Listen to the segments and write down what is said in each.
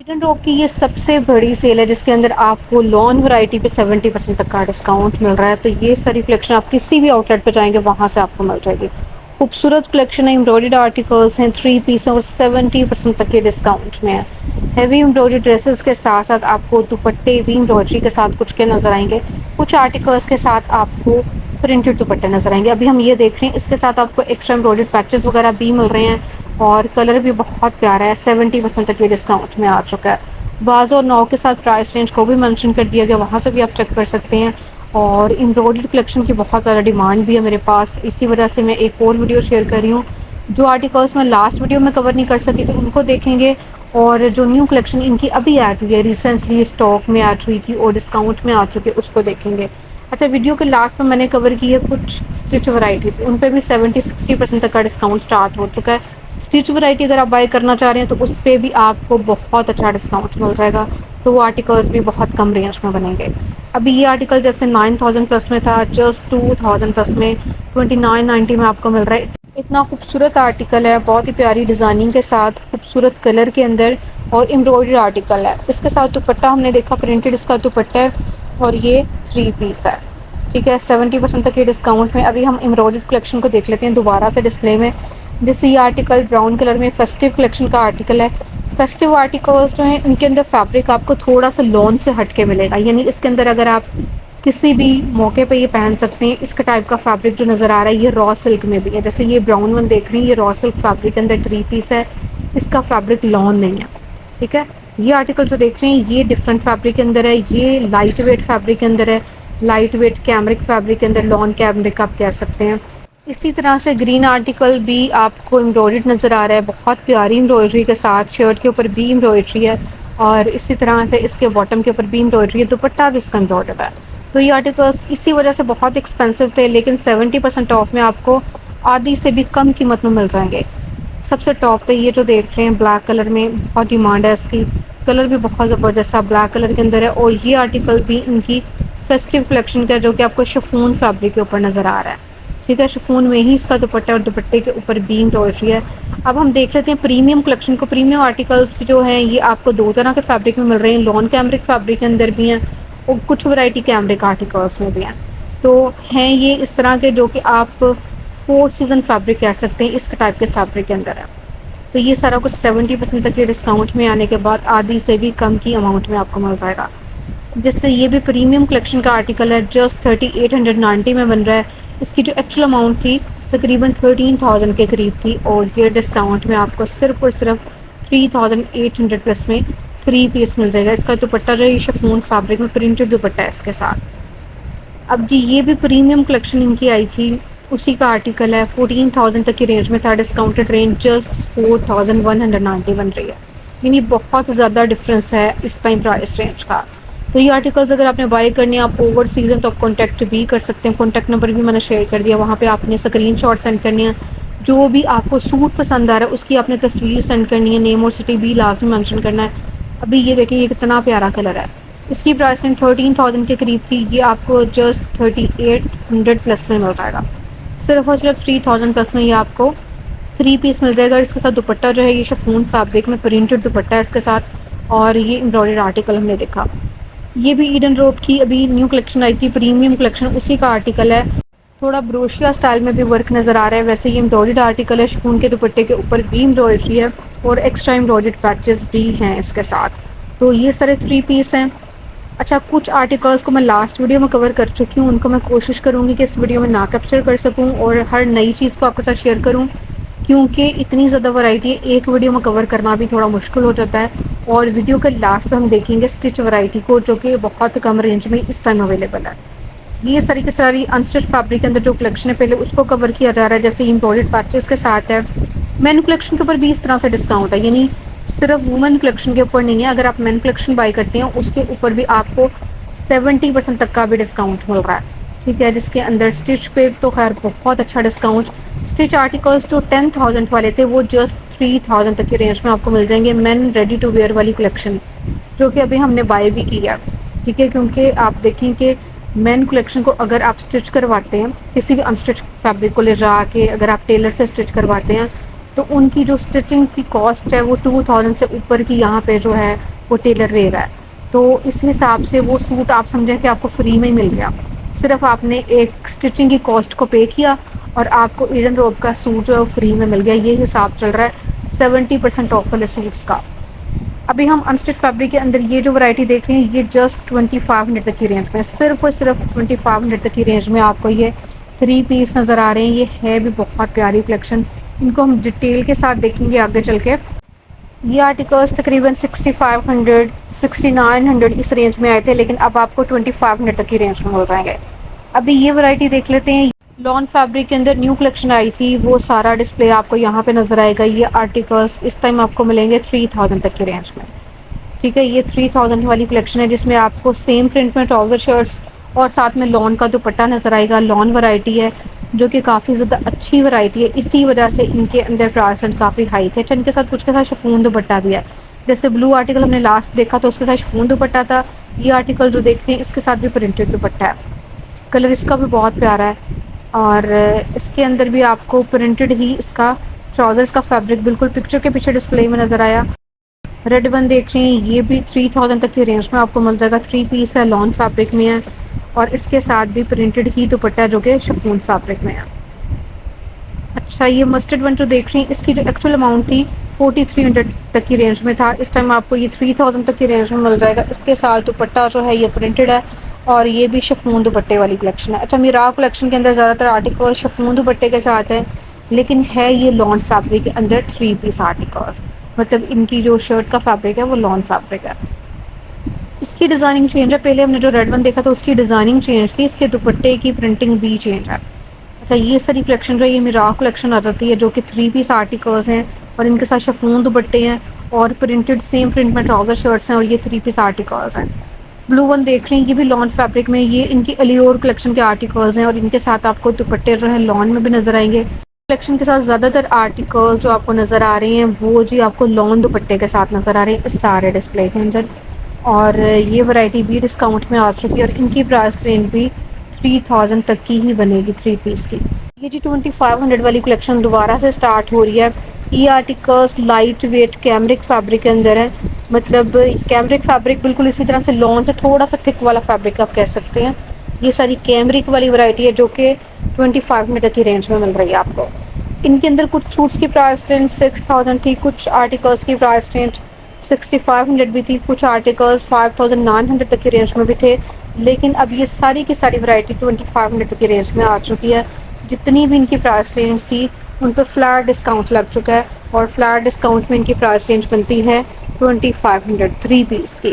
Eden rock की ये सबसे बड़ी सेल है जिसके अंदर आपको लॉन वैरायटी पे 70% तक का डिस्काउंट मिल रहा है। तो ये सारी कलेक्शन आप किसी भी आउटलेट पे जाएंगे वहाँ से आपको मिल जाएगी। खूबसूरत कलेक्शन है, एम्ब्रॉयडर्ड आर्टिकल्स हैं, 3 पीस और 70% तक के डिस्काउंट में है। हैवी एम्ब्रॉयडरी ड्रेसेस के साथ साथ आपको दुपट्टे भी एम्ब्रॉयडरी के साथ कुछ के नज़र आएंगे। कुछ आर्टिकल्स के साथ आपको प्रिंटेड दुपट्टे नज़र आएंगे। अभी हम ये देख रहे हैं, इसके साथ आपको एक्स्ट्रा एम्ब्रॉयडर्ड पैचेस वगैरह भी मिल रहे हैं और कलर भी बहुत प्यारा है। 70% तक ये डिस्काउंट में आ चुका है। बाज़ और नौ के साथ प्राइस रेंज को भी मेंशन कर दिया गया, वहाँ से भी आप चेक कर सकते हैं। और एम्ब्रॉयडर्ड कलेक्शन की बहुत ज़्यादा डिमांड भी है मेरे पास, इसी वजह से मैं एक और वीडियो शेयर कर रही हूँ। जो आर्टिकल्स मैं लास्ट वीडियो में कवर नहीं कर सकी तो उनको देखेंगे, और जो न्यू कलेक्शन इनकी अभी ऐड हुई है, रिसेंटली स्टॉक में ऐड हुई थी और डिस्काउंट में आ चुके, उसको देखेंगे। अच्छा, वीडियो के लास्ट में मैंने कवर की है कुछ स्टिच वैरायटी, उन पे भी 70-60% तक का डिस्काउंट स्टार्ट हो चुका है। स्टिच वैरायटी अगर आप बाय करना चाह रहे हैं तो उस पर भी आपको बहुत अच्छा डिस्काउंट मिल जाएगा, तो वो आर्टिकल्स भी बहुत कम रेंज में बनेंगे। अभी ये आर्टिकल जैसे 9000 प्लस में था, जस्ट 2000 प्लस में 2990 में आपको मिल रहा है। इतना खूबसूरत आर्टिकल है, बहुत ही प्यारी डिज़ाइनिंग के साथ, खूबसूरत कलर के अंदर, और एम्ब्रॉयडरी आर्टिकल है। इसके साथ दुपट्टा हमने देखा, प्रिंटेड इसका दुपट्टा है और ये 3 पीस है। ठीक है, 70% तक ये डिस्काउंट में। अभी हम एम्ब्रॉयडर्ड कलेक्शन को देख लेते हैं दोबारा से डिस्प्ले में। जैसे ये आर्टिकल ब्राउन कलर में फेस्टिव कलेक्शन का आर्टिकल है। फेस्टिव आर्टिकल्स जो हैं इनके अंदर फैब्रिक आपको थोड़ा सा लॉन से हट के मिलेगा, यानी इसके अंदर अगर आप किसी भी मौके पे ये पहन सकते हैं। इसका टाइप का फैब्रिक जो नज़र आ रहा है ये रॉ सिल्क में भी है। जैसे ये ब्राउन वन देख रही हैं, ये रॉ सिल्क फैब्रिक के अंदर 3 पीस है, इसका फैब्रिक लॉन नहीं है। ठीक है, ये आर्टिकल जो देख रहे हैं ये डिफरेंट फैब्रिक के अंदर है, ये लाइट वेट फैब्रिक के अंदर है, लाइट वेट कैमरिक फैब्रिक के अंदर, लॉन कैमरिक आप कह सकते हैं। इसी तरह से ग्रीन आर्टिकल भी आपको एम्ब्रॉयडर्ड नज़र आ रहा है, बहुत प्यारी एम्ब्रॉयडरी के साथ, शर्ट के ऊपर भी एम्ब्रॉयडरी है और इसी तरह से इसके बॉटम के ऊपर भी एम्ब्रॉयडरी है, दुपट्टा भी इसका एम्ब्रॉयडर्ड है। तो ये आर्टिकल्स इसी वजह से बहुत एक्सपेंसिव थे, लेकिन 70% ऑफ में आपको आधी से भी कम कीमत में मिल जाएंगे। सबसे टॉप पे ये जो देख रहे हैं ब्लैक कलर में, बहुत डिमांड है इसकी, कलर भी बहुत ज़बरदस्त सा ब्लैक कलर के अंदर है। और ये आर्टिकल भी इनकी फेस्टिव कलेक्शन का, जो कि आपको शिफॉन फैब्रिक के ऊपर नज़र आ रहा है। ठीक है, शिफॉन में ही इसका दुपट्टा और दुपट्टे के ऊपर भी एम्ब्रॉयडरी है। अब हम देख लेते हैं प्रीमियम कलेक्शन को। प्रीमियम आर्टिकल्स जो हैं ये आपको दो तरह के फैब्रिक में मिल रहे हैं, लॉन कैमरिक फैब्रिक के अंदर भी हैं और कुछ वैरायटी कैमरिक आर्टिकल्स में भी हैं। तो हैं ये इस तरह के जो कि आप 4 सीज़न फैब्रिक कह सकते हैं, इस टाइप के फैब्रिक के अंदर है। तो ये सारा कुछ 70% तक के डिस्काउंट में आने के बाद आधी से भी कम की अमाउंट में आपको मिल जाएगा। जिससे ये भी प्रीमियम कलेक्शन का आर्टिकल है, जस्ट 3890 में बन रहा है। इसकी जो एक्चुअल अमाउंट थी तकरीबन 13000 के करीब थी, और ये डिस्काउंट में आपको सिर्फ और सिर्फ 3800 प्लस में 3 पीस मिल जाएगा। इसका दुपट्टा जो है ये शिफॉन फैब्रिक में प्रिंटेड दुपट्टा है इसके साथ। अब जी ये भी प्रीमियम कलेक्शन इनकी आई थी, उसी का आर्टिकल है, 14000 तक की रेंज में था। डिस्काउंटेड रेंज जस्ट 4190 बन रही है, यानी बहुत ज़्यादा डिफरेंस है इस टाइम प्राइस रेंज का। तो ये आर्टिकल्स अगर आपने बाय करने हैं, आप ओवर सीज़न तो आप कॉन्टैक्ट भी कर सकते हैं। कॉन्टैक्ट नंबर भी मैंने शेयर कर दिया, वहाँ पे आपने स्क्रीनशॉट सेंड करनी है। जो भी आपको सूट पसंद आ रहा है उसकी आपने तस्वीर सेंड करनी है, नेम और सिटी भी लाजमी मेंशन करना है। अभी ये देखिए ये कितना प्यारा कलर है, इसकी प्राइस रेंज 13000 के करीब थी, ये आपको जस्ट 3800 प्लस में मिल जाएगा। सिर्फ और सिर्फ 3000 प्लस में ये आपको 3 पीस मिल जाएगा। इसके साथ दुपट्टा जो है ये शिफॉन फैब्रिक में प्रिंटेड दुपट्टा है इसके साथ, और ये एम्ब्रॉयडर्ड आर्टिकल हमने देखा। ये भी ईडन रोब की अभी न्यू कलेक्शन आई थी, प्रीमियम कलेक्शन, उसी का आर्टिकल है। थोड़ा ब्रोशिया स्टाइल में भी वर्क नज़र आ रहा है। वैसे ये एम्ब्रॉयडर्ड आर्टिकल है, शिफॉन के दुपट्टे के ऊपर भी एम्ब्रॉयडरी है और एक्स्ट्रा एम्ब्रॉयडर्ड पैचेस भी हैं इसके साथ। तो ये सारे 3 पीस हैं। अच्छा, कुछ आर्टिकल्स को मैं लास्ट वीडियो में कवर कर चुकी हूँ, उनको मैं कोशिश करूँगी कि इस वीडियो में ना कैप्चर कर सकूँ और हर नई चीज़ को आपके साथ शेयर करूँ, क्योंकि इतनी ज़्यादा वैरायटी है, एक वीडियो में कवर करना भी थोड़ा मुश्किल हो जाता है। और वीडियो के लास्ट में हम देखेंगे स्टिच वैरायटी को, जो कि बहुत कम रेंज में इस टाइम अवेलेबल है। ये सारी की सारी अनस्टिच फैब्रिक के अंदर जो कलेक्शन है पहले उसको कवर किया जा रहा है, जैसे एम्ब्रॉयडर्ड पैचेस के साथ है। मेन कलेक्शन के ऊपर भी इस तरह से डिस्काउंट है, यानी सिर्फ वुमेन कलेक्शन के ऊपर नहीं है, अगर आप मेन कलेक्शन बाई करते हैं उसके ऊपर भी आपको 70% तक का भी डिस्काउंट मिल रहा है। ठीक है, जिसके अंदर स्टिच पे तो खैर बहुत अच्छा डिस्काउंट। स्टिच आर्टिकल्स जो 10000 वाले थे वो जस्ट 3000 तक की रेंज में आपको मिल जाएंगे। मेन रेडी टू वेयर वाली कलेक्शन जो कि अभी हमने बाय भी किया। ठीक है, क्योंकि आप देखें कि मेन कलेक्शन को अगर आप स्टिच करवाते हैं किसी भी अनस्टिच फैब्रिक को ले जा के, अगर आप टेलर से स्टिच करवाते हैं तो उनकी जो स्टिचिंग की कॉस्ट है वो 2000 से ऊपर की यहाँ पे जो है वो टेलर ले रहा है। तो इस हिसाब से वो सूट आप समझें कि आपको फ्री में ही मिल गया। सिर्फ आपने एक स्टिचिंग की कॉस्ट को पे किया और आपको ईडन रोब का सूट जो है वो फ्री में मिल गया। ये हिसाब चल रहा है 70% ऑफ वाले सूट्स का। अभी हम अनस्टिच फैब्रिक के अंदर ये जो वैरायटी देख रहे हैं ये जस्ट 2500 तक की रेंज में, सिर्फ और सिर्फ 2500 तक की रेंज में आपको ये 3 पीस नज़र आ रहे हैं। ये है भी बहुत प्यारी कलेक्शन, इनको हम डिटेल के साथ देखेंगे आगे चल के। ये आर्टिकल्स तकरीबन 6500 6900 इस रेंज में आए थे, लेकिन अब आपको 2500 तक की रेंज में मिल जाएंगे। अभी ये वैरायटी देख लेते हैं। लॉन फैब्रिक के अंदर न्यू कलेक्शन आई थी, वो सारा डिस्प्ले आपको यहाँ पे नज़र आएगा। ये आर्टिकल्स इस टाइम आपको मिलेंगे 3000 तक की रेंज में। ठीक है, ये 3000 वाली कलेक्शन है जिसमें आपको सेम प्रिंट में ट्राउज़र शर्ट्स और साथ में लॉन का दुपट्टा नज़र आएगा। लॉन वैरायटी है जो कि काफ़ी ज़्यादा अच्छी वैरायटी है, इसी वजह से इनके अंदर प्राइस काफ़ी हाई थे। अच्छा, इनके साथ कुछ के साथ शिफॉन दुपट्टा भी है। जैसे ब्लू आर्टिकल हमने लास्ट देखा तो उसके साथ शिफॉन दुपट्टा था। ये आर्टिकल जो देख रहे हैं इसके साथ भी प्रिंटेड दुपट्टा है। कलर इसका भी बहुत प्यारा है और इसके अंदर भी आपको प्रिंटेड ही इसका ट्राउज़र्स का फैब्रिक बिल्कुल पिक्चर के पीछे डिस्प्ले में नज़र आया। रेड वन देख रहे हैं, ये भी 3000 तक की रेंज में आपको मिल जाएगा। 3 पीस है, लॉन फैब्रिक में है और इसके साथ भी प्रिंटेड ही दुपट्टा जो कि शिफॉन फैब्रिक में है। अच्छा, ये मस्टर्ड वन जो देख रही हैं इसकी जो एक्चुअल अमाउंट थी 4300 तक की रेंज में था, इस टाइम आपको ये 3000 तक की रेंज में मिल जाएगा। इसके साथ दुपट्टा जो है ये प्रिंटेड है और ये भी शिफॉन दुपट्टे वाली कलेक्शन है। अच्छा, मीरा कलेक्शन के अंदर ज़्यादातर आर्टिकल शिफॉन दुपट्टे के साथ है, लेकिन है ये लॉन फैब्रिक के अंदर 3 पीस आर्टिकल्स, मतलब इनकी जो शर्ट का फैब्रिक है वो लॉन फैब्रिक है। इसकी डिज़ाइनिंग चेंज है, पहले हमने जो रेड वन देखा था उसकी डिज़ाइनिंग चेंज थी, इसके दुपट्टे की प्रिंटिंग भी चेंज है। अच्छा, ये सारी कलेक्शन जो है ये मिराक कलेक्शन आ जाती है जो कि 3 पीस आर्टिकल्स हैं और इनके साथ शिफॉन दुपट्टे हैं और प्रिंटेड सेम प्रिंट में ट्राउज़र शर्ट्स हैं और ये 3 पीस आर्टिकल्स हैं। ब्लू वन देख रहे हैं, ये भी लॉन फैब्रिक में, ये इनकी अलियोर कलेक्शन के आर्टिकल्स हैं और इनके साथ आपको दुपट्टे जो है लॉन में भी नज़र आएंगे। कलेक्शन के साथ ज़्यादातर आर्टिकल जो आपको नज़र आ रहे हैं वो जी आपको लॉन दुपट्टे के साथ नज़र आ रहे हैं इस सारे डिस्प्ले के अंदर। और ये वैरायटी भी डिस्काउंट में आ चुकी है और इनकी प्राइस रेंज भी 3000 तक की ही बनेगी 3 पीस की। ये जी 2500 वाली कलेक्शन दोबारा से स्टार्ट हो रही है। ये articles light weight cambric fabric के अंदर है, मतलब कैमरिक फैब्रिक बिल्कुल इसी तरह से लॉन से थोड़ा सा थिक वाला फैब्रिक आप कह सकते हैं। ये सारी कैमरिक वाली वैरायटी है जो कि 2500 तक की रेंज में मिल रही है आपको। इनके अंदर कुछ सूट्स की प्राइस रेंज 6000 थी, कुछ आर्टिकल्स की प्राइस रेंज 6500 भी थी, कुछ आर्टिकल्स 5900 तक की रेंज में भी थे, लेकिन अब ये सारी की सारी वैरायटी 2500 तक की रेंज में आ चुकी है। जितनी भी इनकी प्राइस रेंज थी उन पर फ्लैट डिस्काउंट लग चुका है और फ्लैट डिस्काउंट में इनकी प्राइस रेंज बनती है 2500 3 पीस की।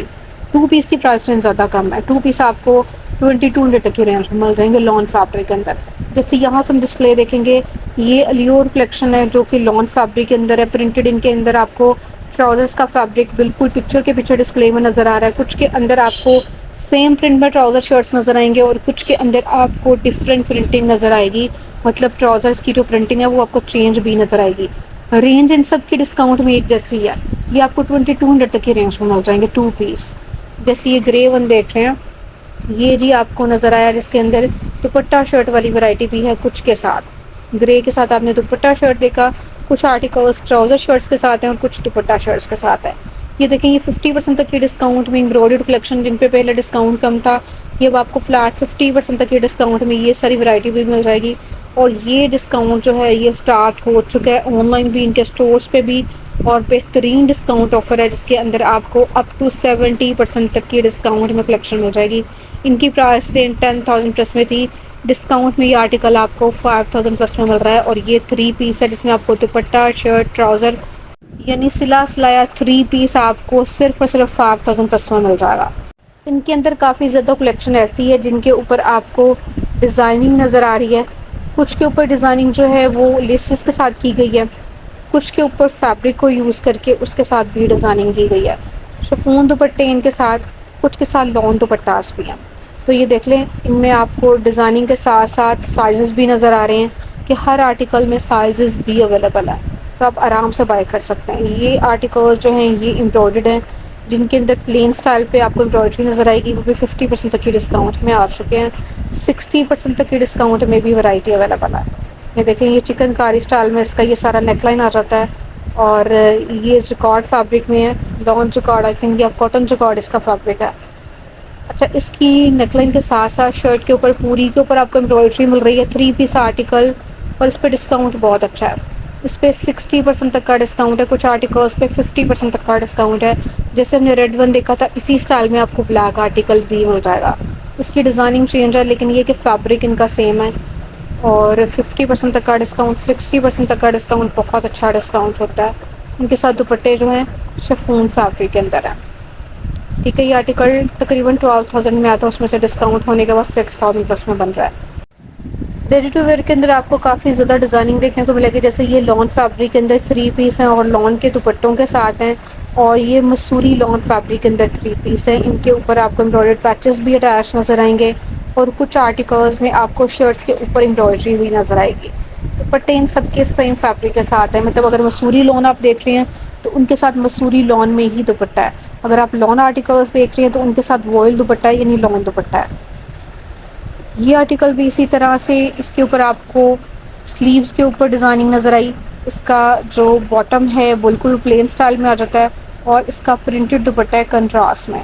2 पीस की प्राइस रेंज ज़्यादा कम है, 2 पीस आपको 2200 तक की रेंज में मिल जाएंगे लॉन फैब्रिक के अंदर। जैसे यहाँ से हम डिस्प्ले देखेंगे, ये अलियोर कलेक्शन है जो कि लॉन फैब्रिक के अंदर है, प्रिंटेड इनके अंदर आपको ट्राउज़र्स का फैब्रिक बिल्कुल पिक्चर के पीछे डिस्प्ले में नज़र आ रहा है। कुछ के अंदर आपको सेम प्रिंट में ट्राउज़र शर्ट्स नज़र आएंगे और कुछ के अंदर आपको डिफरेंट प्रिंटिंग नज़र आएगी, मतलब ट्राउज़र्स की जो प्रिंटिंग है वो आपको चेंज भी नज़र आएगी। रेंज इन सब की डिस्काउंट में एक जैसी है, ये आपको 2200 तक की रेंज में मिल जाएंगे 2 पीस। जैसे ये ग्रे वन देख रहे हैं, ये जी आपको नज़र आया जिसके अंदर दुपट्टा शर्ट वाली वैरायटी भी है, कुछ के साथ ग्रे के साथ आपने दुपट्टा शर्ट देखा, कुछ आर्टिकल्स ट्राउज़र शर्ट्स के साथ हैं और कुछ दुपट्टा शर्ट्स के साथ है। ये देखें, ये 50% तक की डिस्काउंट में एम्ब्रॉयडर्ड कलेक्शन, जिन पे पहले डिस्काउंट कम था, ये अब आपको फ्लैट 50% तक की डिस्काउंट में ये सारी वैरायटी भी मिल जाएगी। और ये डिस्काउंट जो है ये स्टार्ट हो चुका है ऑनलाइन भी, इनके स्टोर्स पे भी, और बेहतरीन डिस्काउंट ऑफर है जिसके अंदर आपको अप टू 70% तक की डिस्काउंट में कलेक्शन मिल जाएगी। इनकी प्राइस 10,000 प्लस में थी, डिस्काउंट में ये आर्टिकल आपको 5000 प्लस में मिल रहा है और ये 3 पीस है जिसमें आपको दुपट्टा शर्ट ट्राउज़र यानी सिला सिलाया 3 पीस आपको सिर्फ और सिर्फ 5000 प्लस में मिल जाएगा। इनके अंदर काफ़ी ज़्यादा कलेक्शन ऐसी है जिनके ऊपर आपको डिज़ाइनिंग नज़र आ रही है, कुछ के ऊपर डिज़ाइनिंग जो है वो लेसेस के साथ की गई है, कुछ के ऊपर फैब्रिक को यूज़ करके उसके साथ भी डिज़ाइनिंग की गई है। शिफॉन दुपट्टे इनके साथ, कुछ के साथ लॉन दुपट्टास भी हैं। तो ये देख लें, इनमें आपको डिज़ाइनिंग के साथ साथ साइज़ भी नज़र आ रहे हैं कि हर आर्टिकल में साइज़ भी अवेलेबल है, तो आप आराम से बाय कर सकते हैं। ये आर्टिकल्स जो हैं ये एम्ब्रॉयडर्ड हैं, जिनके अंदर प्लेन स्टाइल पे आपको एम्ब्रॉयडरी नज़र आएगी, वो भी 50% तक की डिस्काउंट में आ चुके हैं। 60% तक की डिस्काउंट में भी वैरायटी अवेलेबल है। ये देखें, ये चिकनकारी स्टाइल में इसका ये सारा नेकलाइन आ जाता है, और ये जिकॉर्ड फैब्रिक में है, लॉन जिकॉर्ड आई थिंक, या कॉटन जिकॉर्ड इसका फैब्रिक है। अच्छा, इसकी नेकलाइन के साथ साथ शर्ट के ऊपर पूरी के ऊपर आपको एम्ब्रॉयडरी मिल रही है, 3 पीस आर्टिकल, और इस पर डिस्काउंट बहुत अच्छा है। इस पर 60% तक का डिस्काउंट है, कुछ आर्टिकल्स पे 50% तक का डिस्काउंट है। जैसे हमने रेड वन देखा था, इसी स्टाइल में आपको ब्लैक आर्टिकल भी मिल जाएगा। इसकी डिज़ाइनिंग चेंज है, लेकिन ये कि फैब्रिक इनका सेम है। और 50% तक का डिस्काउंट, 60% तक का डिस्काउंट, बहुत अच्छा डिस्काउंट होता है। उनके साथ दुपट्टे जो हैं शिफॉन फैब्रिक के अंदर हैं। ठीक है, ये आर्टिकल तकरीबन 12,000 में आता है, उसमें से डिस्काउंट होने के बाद 6,000 प्लस में बन रहा है। रेडी टू वेयर के अंदर आपको काफ़ी ज़्यादा डिज़ाइनिंग देखने को मिलेगी। जैसे ये लॉन फैब्रिक के अंदर 3 पीस हैं और लॉन के दुपट्टों के साथ हैं, और ये मसूरी लॉन फैब्रिक के अंदर 3 पीस हैं। इनके ऊपर आपको एम्ब्रॉयडर्ड पैचेस भी अटैच नज़र आएंगे, और कुछ आर्टिकल्स में आपको शर्ट्स के ऊपर एम्ब्रॉयडरी हुई नज़र आएगी। दुपट्टे इन सबके सेम फैब्रिक के साथ है, मतलब अगर मसूरी लॉन आप देख रहे हैं तो उनके साथ मसूरी लॉन में ही दुपट्टा है। अगर आप लॉन आर्टिकल्स देख रहे हैं तो उनके साथ वॉयल दुपट्टा है, यानी लॉन दुपट्टा है। ये आर्टिकल भी इसी तरह से, इसके ऊपर आपको स्लीव्स के ऊपर डिज़ाइनिंग नज़र आई। इसका जो बॉटम है बिल्कुल प्लेन स्टाइल में आ जाता है, और इसका प्रिंटेड दुपट्टा है कंट्रास्ट में।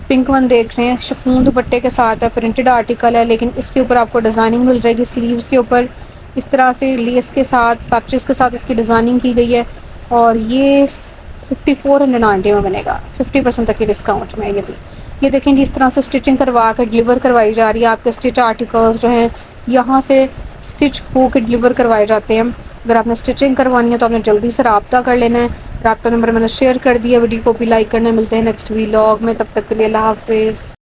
पिंक वन देख रहे हैं, शिफॉन दुपट्टे के साथ है, प्रिंटेड आर्टिकल है, लेकिन इसके ऊपर आपको डिज़ाइनिंग मिल जाएगी स्लीव्स के ऊपर। इस तरह से लेस के साथ, पैचेस के साथ इसकी डिज़ाइनिंग की गई है, और ये 5490 में बनेगा, 50% तक की डिस्काउंट में। ये देखें, जिस तरह से स्टिचिंग करवा कर डिलीवर करवाई जा रही है, आपके स्टिच आर्टिकल्स जो हैं यहाँ से स्टिच हो के डिलीवर करवाए जाते हैं। अगर आपने स्टिचिंग करवानी है तो आपने जल्दी से रब्ता कर लेना है। रब्ता नंबर मैंने शेयर कर दिया, वीडियो को भी लाइक करना। मिलते हैं नेक्स्ट वीलॉग में, तब तक के लिए अल्लाह हाफिज़।